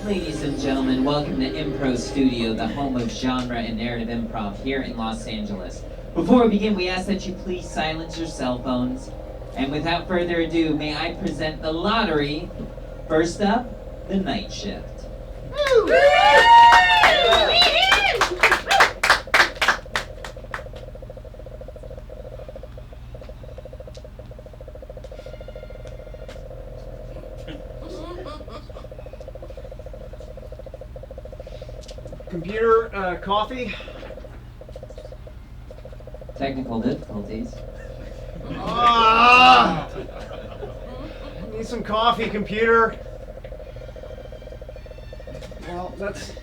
Ladies and gentlemen, welcome to Impro Studio, the home of genre and narrative improv here in Los Angeles. Before we begin, we ask that you please silence your cell phones. And without further ado, may I present the lottery. First up, the night shift. Woo! Computer, coffee? Technical difficulties. Ah! Need some coffee, computer. Well, that's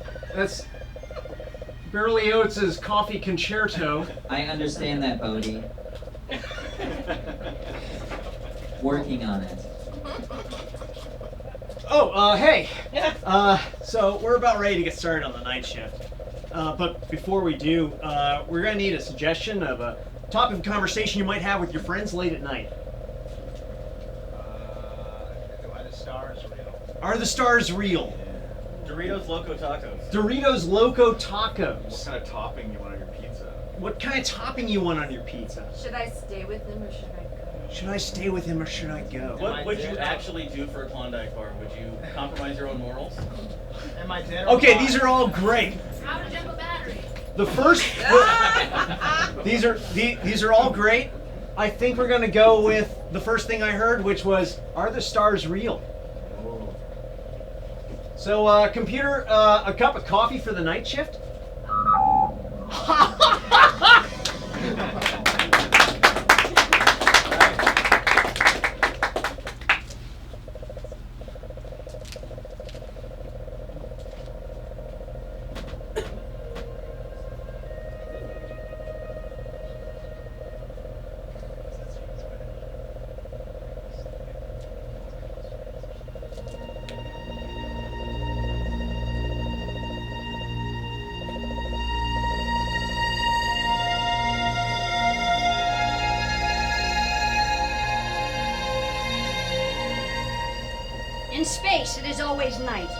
Berlioz's coffee concerto. I understand that, Bodhi. Working on it. Oh, hey. So we're about ready to get started on the night shift. But before we do, we're gonna need a suggestion of a topic of conversation you might have with your friends late at night. Are the stars real? Are the stars real? Doritos Loco Tacos. Doritos Loco What Tacos. kind of topping you want on your pizza? What kind of topping you want on your pizza? Should I stay with them or should I go? Should I stay with him or should I go? What would you actually do for a Klondike bar? Would you compromise your own morals? Am I dead? Okay, these are all great. How to jump a battery? The first, these are all great. I think we're gonna go with the first thing I heard, which was, are the stars real? So, computer, a cup of coffee for the night shift? In space, it is always night.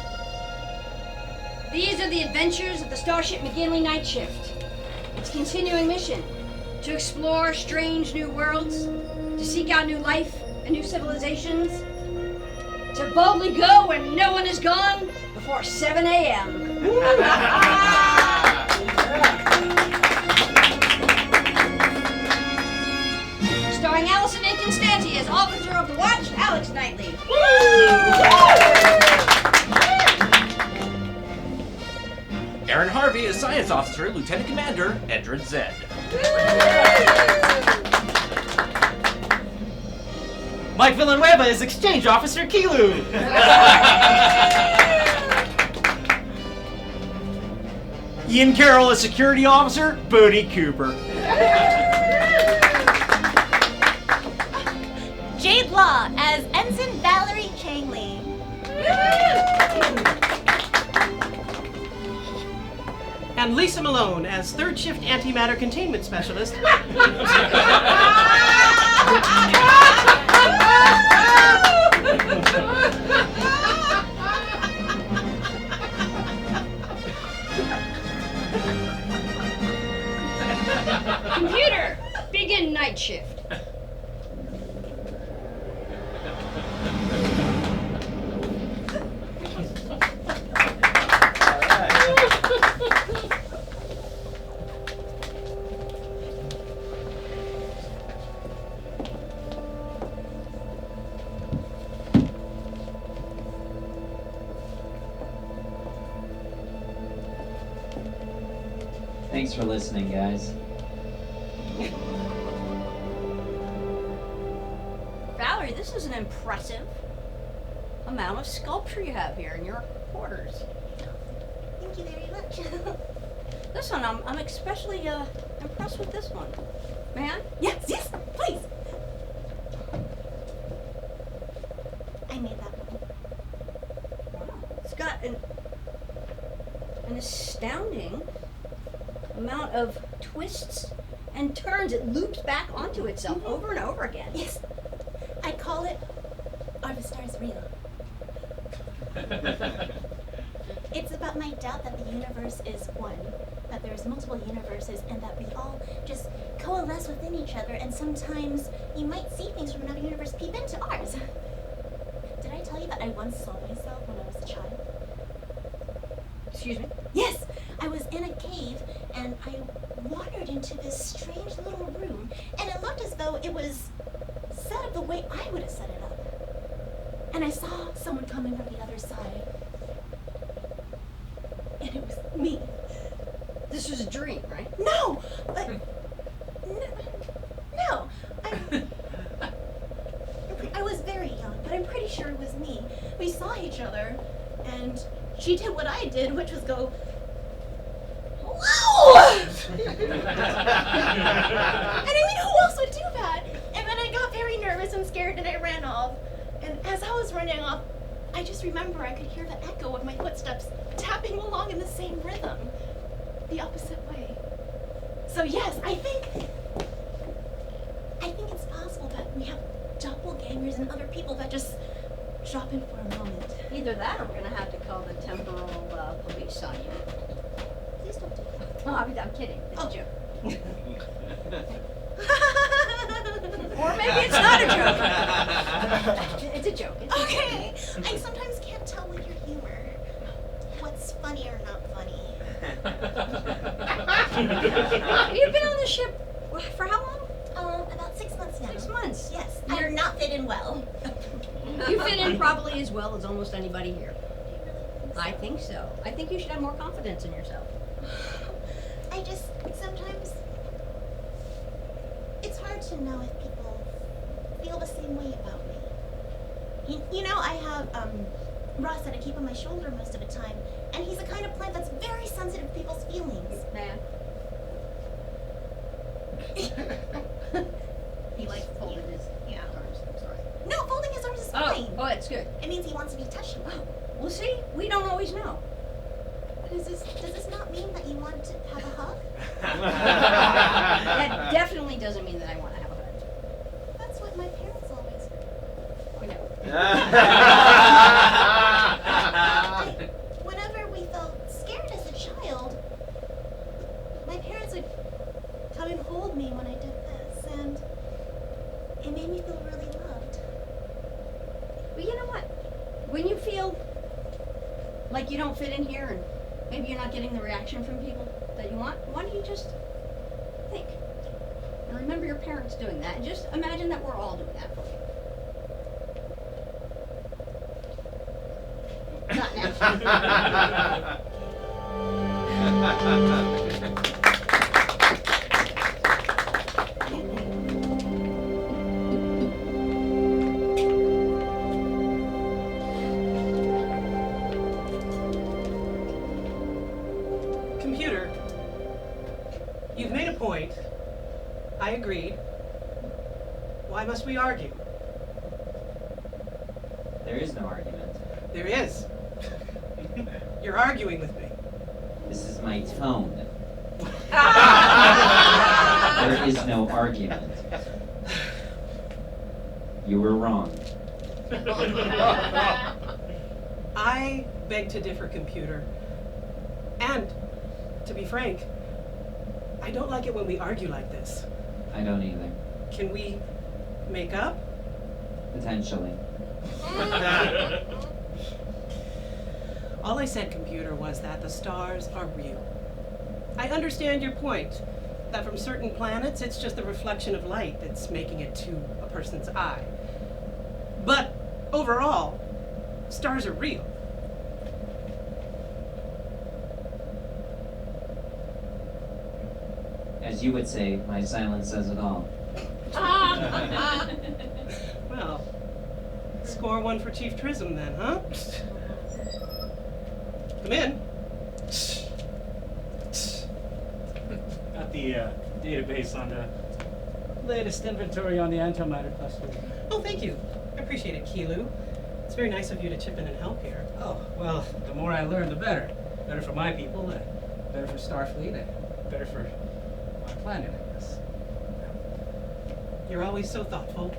These are the adventures of the Starship McGinley Night Shift. Its continuing mission, to explore strange new worlds, to seek out new life and new civilizations, to boldly go where no one is gone before 7 a.m. Starring Allison and Constanti as Officer of the Watch, Alex Knightley. Aaron Harvey is Science Officer, Lieutenant Commander, Edred Zed. Mike Villanueva is Exchange Officer Kilu. Ian Carroll is Security Officer, Bodie Cooper. Jade Law as Ensign Valerie Changley. And Lisa Malone as Third Shift Antimatter Containment Specialist. Computer, begin night shift. Thanks for listening, guys. Valerie, this is an impressive amount of sculpture you have here in your quarters. Thank you very much. This one, I'm especially impressed with this one. Man? Yes, please. I made that one. Wow. It's got an astounding amount of twists and turns. It loops back onto itself over and over again. Yes. I call it Are the Stars Real? about my doubt that the universe is one, that there's multiple universes, and that we all just coalesce within each other, and sometimes you might see things from another universe peep into ours. Did I tell you that I once saw myself when I was a child? Excuse me? Yes! I was in a cave, and I wandered into this strange little room, and it looked as though it was set up the way I would have set it up. And I saw someone coming from the other side. And it was me. This was a dream, right? No! No! I was very young, but I'm pretty sure it was me. We saw each other, and she did what I did, which was go, "Hello!" And I mean, who else would do that? And then I got very nervous and scared, and I ran off. And as I was running off, I just remember I could hear the echo of my footsteps tapping along in the same rhythm, the opposite way. So yes, I think it's possible that we have doppelgangers and other people that just drop in for a moment. Either that or we're going to have to call the temporal police on you. Please don't do that. Oh, I'm kidding. It's a joke. Or Or maybe it's not a joke. It's a joke. It's a joke. Okay, I sometimes can't tell with your humor what's funny or not funny. You've been on the ship for how long? About 6 months now. 6 months. Yes, you're not fit in well. You fit in probably as well as almost anybody here. I think so. I think you should have more confidence in yourself. I just, sometimes, it's hard to know if people feel the same way about me. You know, I have Ross that I keep on my shoulder most of the time, and he's the kind of plant that's very sensitive to people's feelings. Man. He like folded his arms. I'm sorry. No, folding his arms is Oh, fine. oh, it's good. It means he wants to be touched. Well, see, we don't always know. Does this not mean that you want to have a hug? That definitely doesn't mean that I want to have a hug. That's what my parents always do. We know. Whenever we felt scared as a child, my parents would come and hold me when I did this, and it made me feel really loved. But you know what? When you feel like you don't fit in here and maybe you're not getting the reaction from people that you want, why don't you just think? And remember your parents doing that, and just imagine that we're all doing that for you. Not now. Computer, you've made a point. I agreed. Why must we argue? There is no argument. There is. You're arguing with me. This is my tone. There is no argument. You were wrong. I beg to differ, Computer. And, to be frank, I don't like it when we argue like this. I don't either. Can we make up? Potentially. All I said, Computer, was that the stars are real. I understand your point, that from certain planets it's just the reflection of light that's making it to a person's eye. But overall, stars are real. As you would say, my silence says it all. Well, score one for Chief Trism then, huh? Come in. Got the database on the latest inventory on the antimatter cluster. Oh, thank you. I appreciate it, Kilu. It's very nice of you to chip in and help here. Oh, well, the more I learn, the better. Better for my people, better for Starfleet, and better for my planet, I guess. You're always so thoughtful.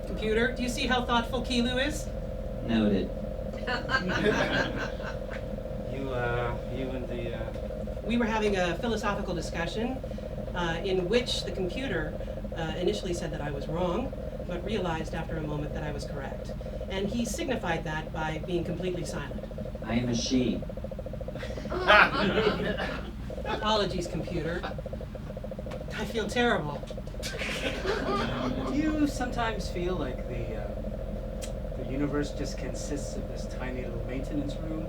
Computer, do you see how thoughtful Kilu is? Noted. you and the, We were having a philosophical discussion in which the computer initially said that I was wrong, but realized after a moment that I was correct. And he signified that by being completely silent. I am a she. Apologies, computer. I feel terrible. Do you sometimes feel like the universe just consists of this tiny little maintenance room?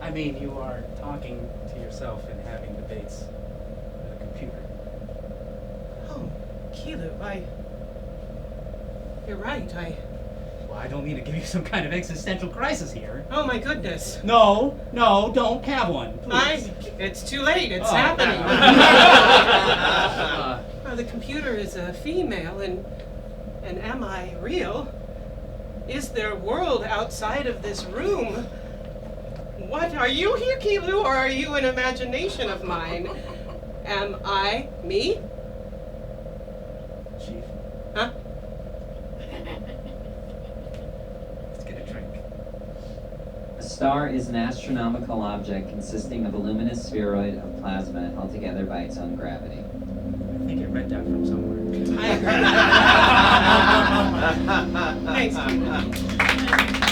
I mean, you are talking to yourself and having debates with a computer. Oh, Kilu, You're right, Well, I don't mean to give you some kind of existential crisis here. Oh my goodness. No, don't have one, please. It's too late, it's Oh. happening. The computer is a female, and am I real? Is there a world outside of this room? What, are you here, Kilu, or are you an imagination of mine? Am I me? Chief, Huh? let's get a drink. A star is an astronomical object consisting of a luminous spheroid of plasma held together by its own gravity. I think I read that from somewhere. I agree. Thanks, Kilu.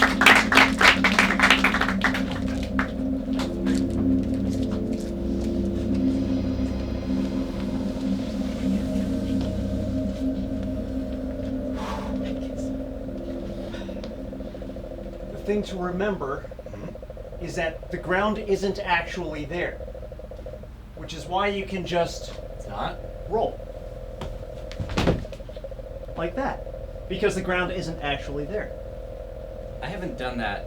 The thing to remember is that the ground isn't actually there, which is why you can just It's not? roll like that, because the ground isn't actually there. I haven't done that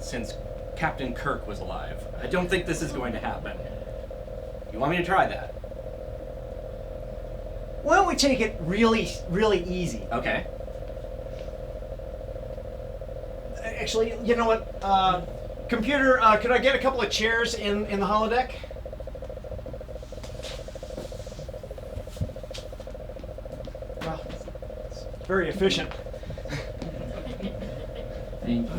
since Captain Kirk was alive. I don't think this is going to happen. You want me to try that? Why don't we take it really, really easy? Okay. Actually, you know what? Computer, could I get a couple of chairs in the holodeck? Well, it's very efficient. Thank you.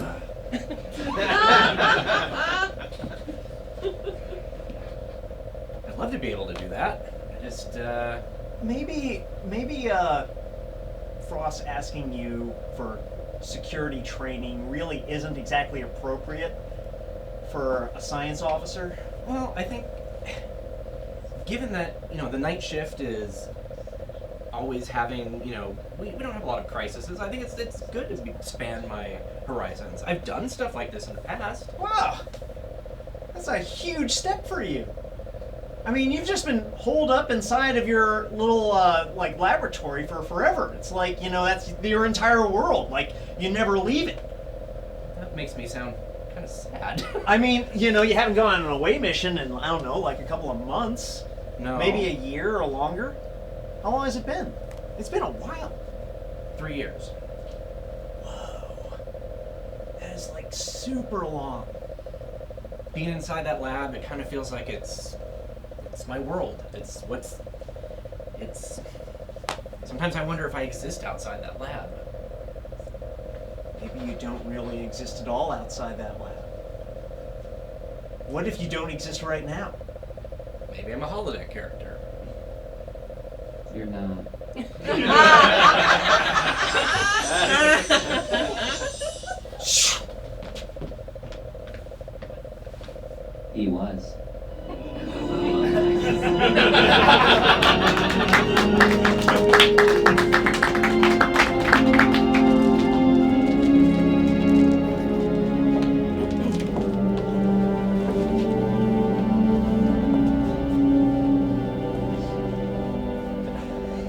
I'd love to be able to do that. I just, Maybe Frost asking you for security training really isn't exactly appropriate for a science officer. well, I think, given that, the night shift is always having, we don't have a lot of crises. I think it's good to expand my horizons. I've done stuff like this in the past. Wow, that's a huge step for you. I mean, you've just been holed up inside of your little laboratory for forever. It's like, that's your entire world. Like, you never leave it. That makes me sound kind of sad. I mean, you haven't gone on an away mission in, I don't know, like a couple of months. No. Maybe a year or longer. How long has it been? It's been a while. 3 years. Whoa. That is like super long. Being inside that lab, it kind of feels like it's my world. Sometimes I wonder if I exist outside that lab. Maybe you don't really exist at all outside that lab. What if you don't exist right now? Maybe I'm a holodeck character. You're not. He was.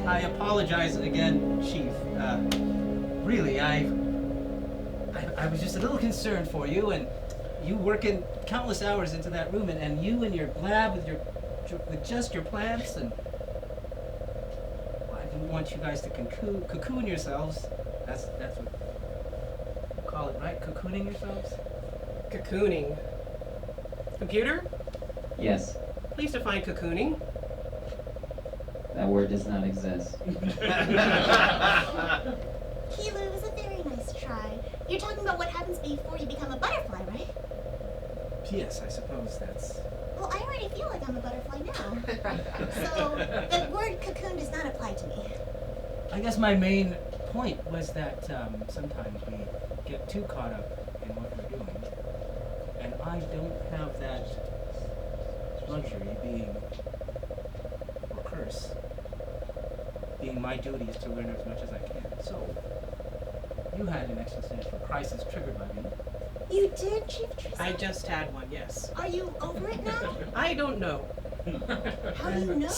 I apologize again, Chief. Really, I was just a little concerned for you, and you working countless hours into that room, and you in your lab with just your plants, and I didn't want you guys to cocoon yourselves. That's what you call it, right? Cocooning yourselves? Cocooning. Computer, Yes, please define cocooning. that word does not exist. Kilu, it was a very nice try. You're talking about what happens before you become a butterfly, right? Yes, I suppose that's. Well, I already feel like I'm a butterfly now. So the word cocoon does not apply to me. I guess my main point was that sometimes we get too caught up in what we're doing, and I don't have that luxury being, or curse, being my duty is to learn as much as I can. So, you had an existential crisis triggered by me. You did, Chief Tristan? I just had one, yes. Are you over it now? I don't know. How do you know?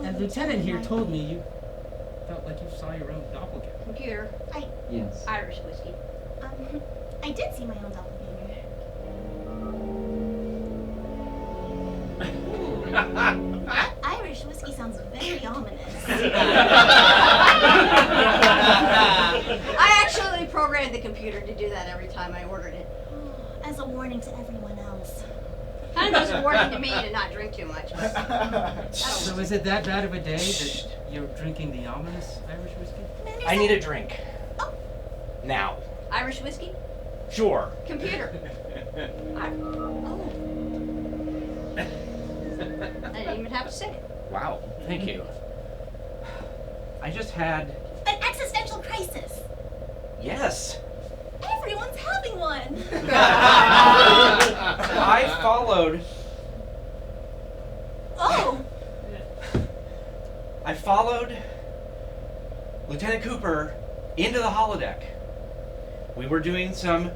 And Lieutenant here told me you felt like you saw your own doppelganger. Computer, Yes. Irish whiskey. I did see my own doppelganger. Irish whiskey sounds very ominous. I actually programmed the computer to do that every time I ordered it. As a warning to everyone else. Kind of was a warning to me to not drink too much, but So is it that bad of a day that you're drinking the ominous Irish whiskey? I need a drink. Oh. Now. Irish whiskey? Sure. Computer. I didn't even have to say it. Wow. Thank you. I just had. An existential crisis. Yes. Everyone's having one. I followed. Oh. I followed Lieutenant Cooper into the holodeck. We were doing some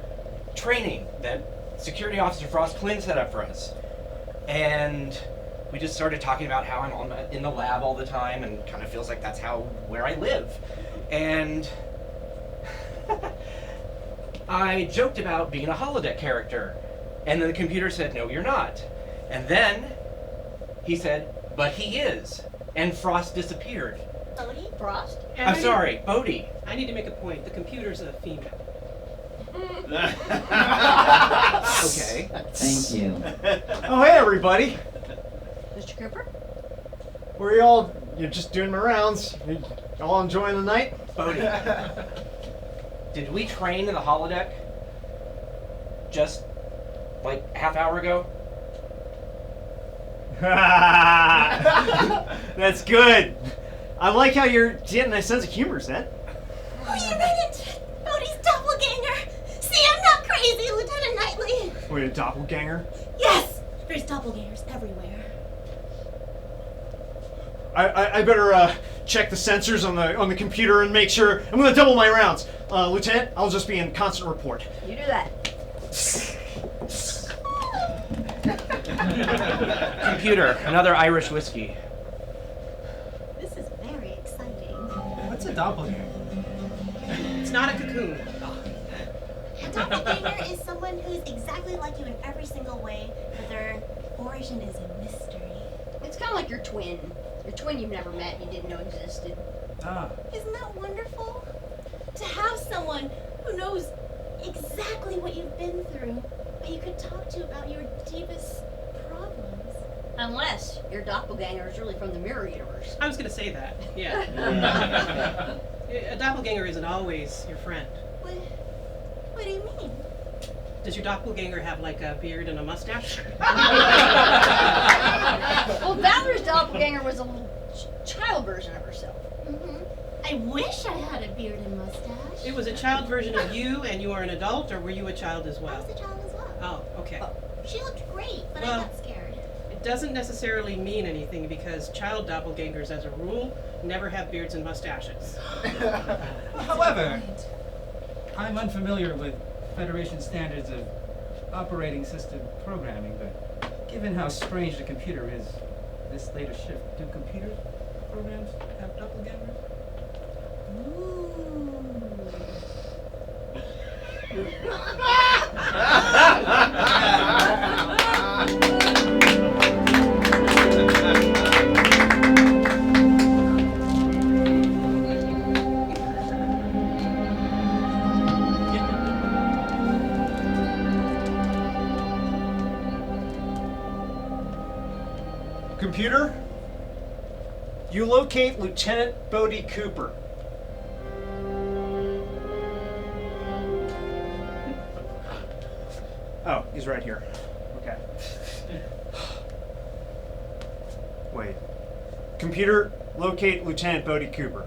training that Security Officer Frost Clint set up for us. And we just started talking about how I'm in the lab all the time and kind of feels like that's where I live. And I joked about being a holodeck character. And then the computer said, no, you're not. And then he said, but he is. And Frost disappeared. Bodhi? Frost? And I'm sorry, Bodhi. I need to make a point. The computer's a female. Okay. Thank you. Oh, hey, everybody. Mr. Cooper? Were you all, you're just doing my rounds? You all enjoying the night? Bodhi. Did we train in the holodeck just like a half hour ago? That's good. I like how you're getting a sense of humor, Zed. Oh, you read it! Bodhi's doppelganger! See, I'm not crazy, Lieutenant Knightley! Wait, a doppelganger? Yes! There's doppelgangers everywhere. I better check the sensors on the computer and make sure. I'm gonna double my rounds. Lieutenant, I'll just be in constant report. You do that. Computer, another Irish whiskey. This is very exciting. What's a doppelganger? It's not a cocoon. A doppelganger is someone who's exactly like you in every single way, but their origin is a mystery. It's kind of like your twin. Your twin you've never met and you didn't know existed. Ah. Isn't that wonderful? To have someone who knows exactly what you've been through, that you could talk to about your deepest problems. Unless your doppelganger is really from the mirror universe. I was going to say that, yeah. A doppelganger isn't always your friend. What do you mean? Does your doppelganger have like a beard and a mustache? Well, Valerie's doppelganger was a little child version of herself. I wish I had a beard and mustache. It was a child version of you and you are an adult, or were you a child as I well? was a child as well. Oh, okay. She looked great, but Well- I got scared. It doesn't necessarily mean anything because child doppelgangers, as a rule, never have beards and mustaches. However, I'm unfamiliar with Federation standards of operating system programming, but given how strange the computer is this latest shift, do computer programs have doppelgangers? Computer, you locate Lieutenant Bodhi Cooper. Oh, he's right here. Okay. Wait. Computer, locate Lieutenant Bodie Cooper.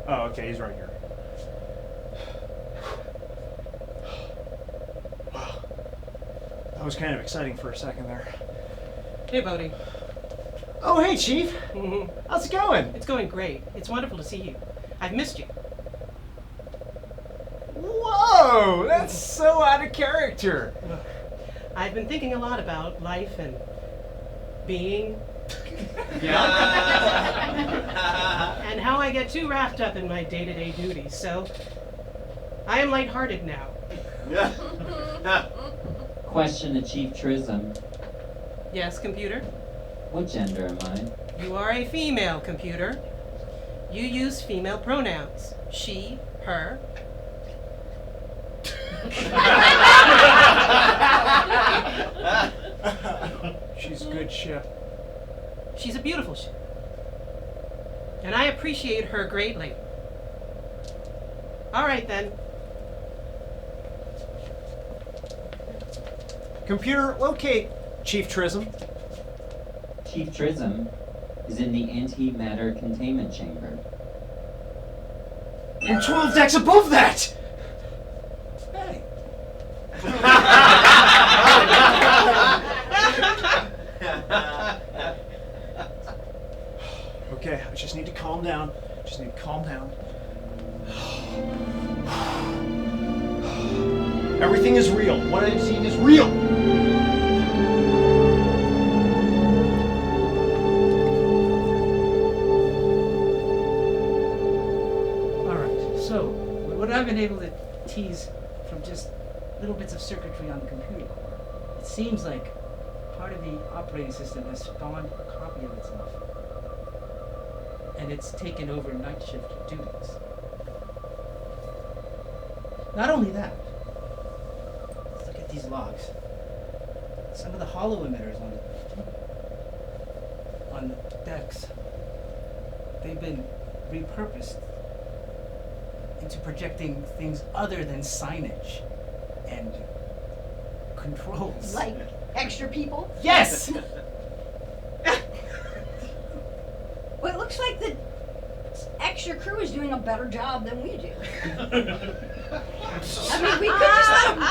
Oh, okay, he's right here. Wow. That was kind of exciting for a second there. Hey, Bodie. Oh, hey, Chief. How's it going? It's going great. It's wonderful to see you. I've missed you. Whoa, that's so out of character. I've been thinking a lot about life and being and how I get too wrapped up in my day-to-day duties, so I am lighthearted now. Question to Chief Trism. Yes, computer? What gender am I? You are a female, computer. You use female pronouns. She, her. She's a good ship. She's a beautiful ship. And I appreciate her greatly. All right, then. Computer, locate Chief Trism. Chief Trism is in the antimatter containment chamber. You're 12 decks above that! Hey. Okay, I just need to calm down. Everything is real. What I'm seeing is real. Alright, so what I've been able to tease from just little bits of circuitry on the computer core, it seems like part of the operating system has spawned a copy of itself. And it's taken over night shift duties. Not only that, let's look at these logs. Some of the hollow emitters on the decks, they've been repurposed into projecting things other than signage and controls. Like extra people? Yes! Well, it looks like the extra crew is doing a better job than we do. I mean, we could just let them.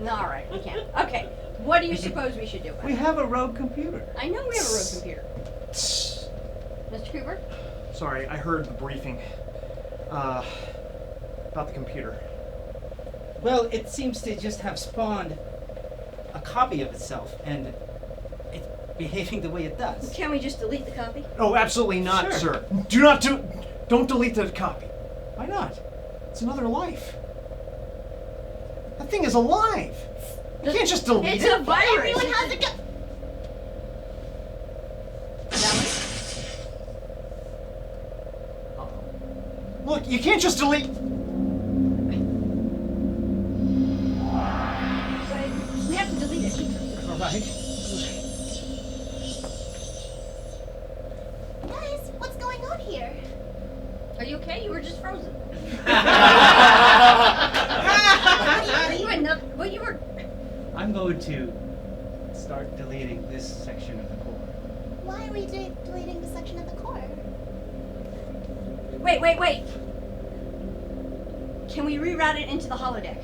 No, all right, we can't. Okay, what do you suppose we should do? We have a rogue computer. I know we have a road computer. Mr. Cooper? Sorry, I heard the briefing. About the computer. Well, it seems to just have spawned a copy of itself, and it's behaving the way it does. Can we just delete the copy? Oh, absolutely not, Sure. sir. Don't delete the copy. Why not? It's another life. That thing is alive. You can't just delete It's it. a virus. Everyone has a go. Look, you can't just delete. We have to delete it. All right. Guys, what's going on here? Are you okay? You were just frozen. You had nothing. Well, you were. I'm going to start deleting this section of the core. Why are we deleting the section of the core? Wait. Can we reroute it into the holodeck?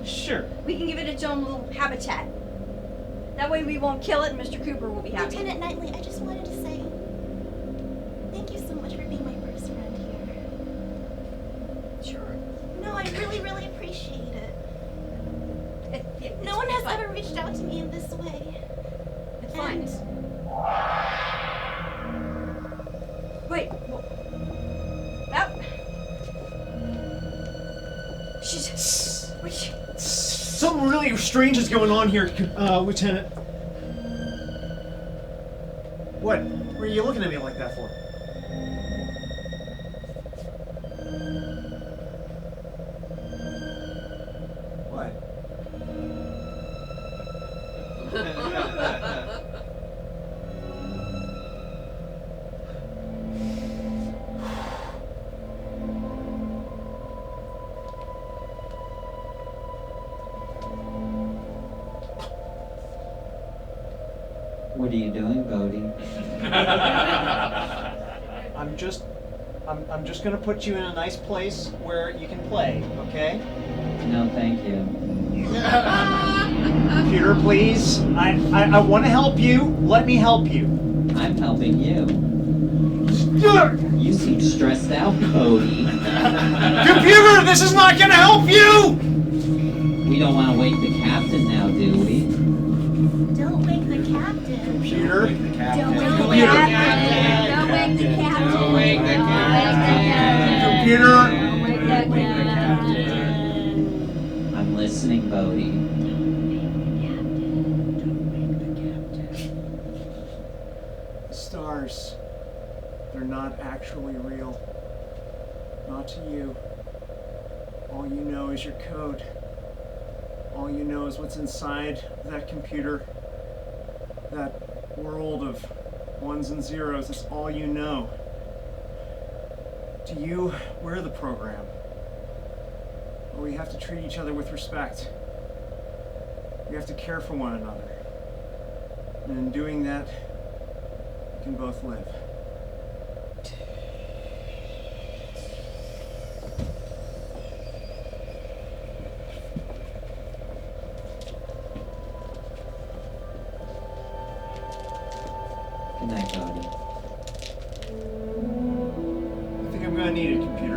Sure. We can give it its own little habitat. That way we won't kill it and Mr. Cooper will be happy. Lieutenant Knightley, I just wanted to say thank you so much for being my first friend here. Sure. No, I really, really appreciate it. No one has ever reached out to me in this way. It's fine. Wait. That. She's. Wait. Something really strange is going on here, Lieutenant. What? What are you looking at me like that for? What? What are you doing, Bodhi? I'm just gonna put you in a nice place where you can play, okay? No, thank you. Computer, please. I want to help you. Let me help you. I'm helping you. You seem stressed out, Bodhi. Computer, this is not gonna help you! We don't want to wake the captain now, do we? Don't wake the captain. Computer. Don't wake the Computer. captain. Don't wake the captain. Don't wake the Computer. Don't wake the captain. I'm listening, Bodhi. The stars, they're not actually real. Not to you. All you know is your code. All you know is what's inside that computer. That world of ones and zeros, that's all you know. To you, we're the program. But we have to treat each other with respect. We have to care for one another. And in doing that, we can both live. Good night, Bodhi. I think I'm gonna need a computer.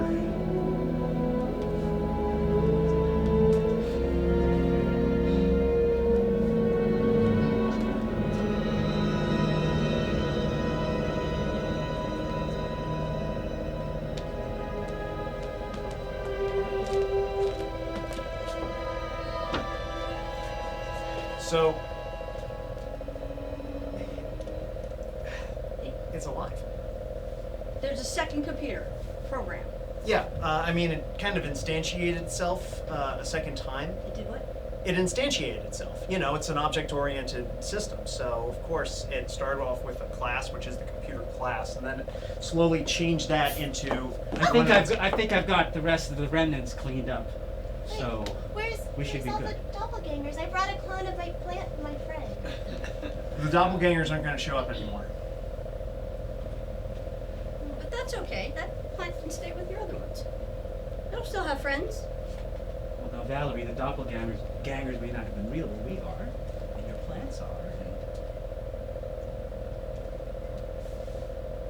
So, it's alive. There's a second computer program. Yeah, I mean, it kind of instantiated itself a second time. It did what? It instantiated itself. You know, it's an object-oriented system, so of course it started off with a class, which is the computer class, and then it slowly changed that into. I think I've got the rest of the remnants cleaned up. So we should be all good. the doppelgangers? I brought a clone of my friend. The doppelgangers aren't going to show up anymore. But that's okay. That plant can stay with your other ones. They'll still have friends. Well, now, Valerie, the doppelgangers may not have been real, but we are, and your plants are. And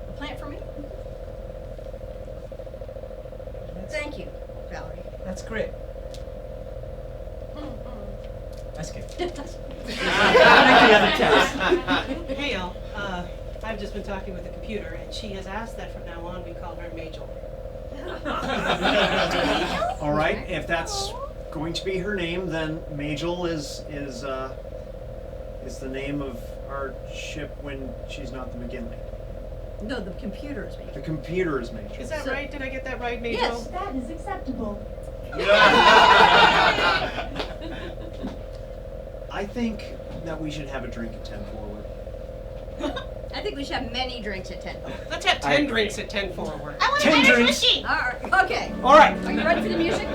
A plant for me? Thank you, Valerie. that's great. That's good. Hey, Al. I've just been talking with the computer, and she has asked that from now on we call her Majel. All right, if that's going to be her name, then Majel is the name of our ship when she's not the McGinley. No, the computer is me. The computer is Majel. Is that right? Did I get that right, Majel? Yes. That is acceptable. I think that we should have a drink at 10 forward. I think we should have many drinks at 10. Let's have 10 drinks at 10 forward. I want 10 Irish drinks. whiskey. All right. Okay. All right. Are you ready for the music?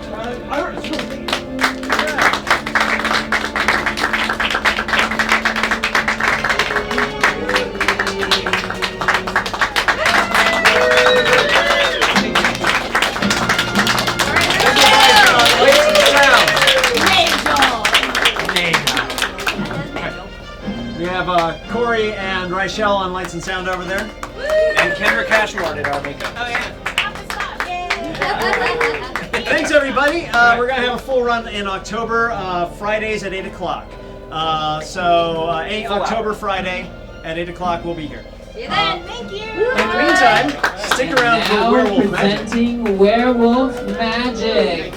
We have Corey and Rachel on lights and sound over there. And Kendra Cashmore did our makeup. Oh, yeah. Thanks, everybody. We're going to have a full run in October, Fridays at 8 o'clock. October Friday at 8 o'clock, we'll be here. See you then. Thank you. In the meantime, stick around for Now Werewolf Magic. presenting Werewolf Magic.